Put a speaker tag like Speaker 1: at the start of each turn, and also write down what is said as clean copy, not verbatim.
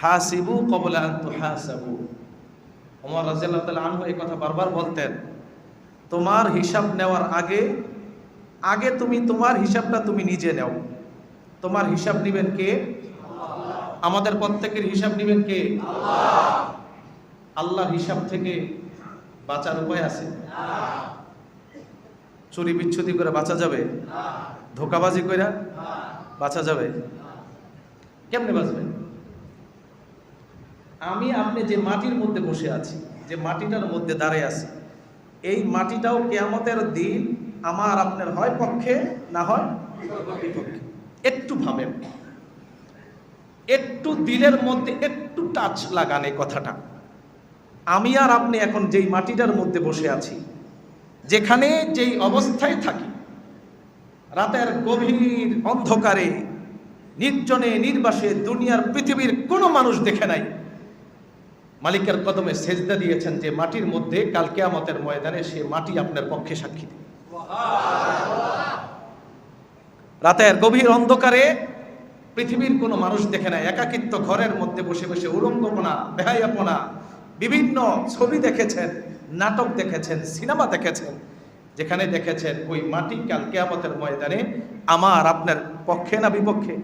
Speaker 1: হাসিবু ক্বাবলা আন তুহাসাবু। ওমর রাদিয়াল্লাহু তাআলা আনহু এই কথা বারবার বলতেন, তোমার হিসাব নেওয়ার আগে তুমি তোমার হিসাবটা তুমি নিজে নাও। তোমার হিসাব নেবেন কে? আমাদের প্রত্যেকের হিসাব নেবেন কে? আল্লাহর হিসাব থেকে বাঁচার উপায় আছে? চুরি বিচ্ছুতি করে বাঁচা যাবে? ধোঁকাবাজি করে বাঁচা যাবে? কেমনে বাঁচবে? আমি আপনি যে মাটির মধ্যে বসে আছি, যে মাটিটার মধ্যে দাঁড়িয়ে আছি, এই মাটিটাও কিয়ামতের দিন আমার আপনার হয় পক্ষে না হয় বিপক্ষে। একটু ভাবেন, একটু দিলের মধ্যে একটু টাচ লাগান এই কথাটা। আমি আর আপনি এখন যেই মাটিটার মধ্যে বসে আছি, যেখানে যেই অবস্থায় থাকি, রাতের গভীর অন্ধকারে নির্জনে নির্বাসে, দুনিয়ার পৃথিবীর কোনো মানুষ দেখে নাই, মালিকের কদমে সেজদা দিয়েছেন যে মাটির মধ্যে কাল কিয়ামতের ময়দানে সে মাটি আপনার পক্ষে সাক্ষী দেবে। রাতের গভীর অন্ধকারে পৃথিবীর কোনো মানুষ দেখে নাই, একাকিত্ব ঘরের মধ্যে বসে বসে উলঙ্গপনা, বেহায়াপনা, বিভিন্ন ছবি দেখেছেন, নাটক দেখেছেন, সিনেমা দেখেছেন, যেখানে দেখেছেন ওই মাটি কাল কিয়ামতের ময়দানে আমার আপনার পক্ষে না বিপক্ষে?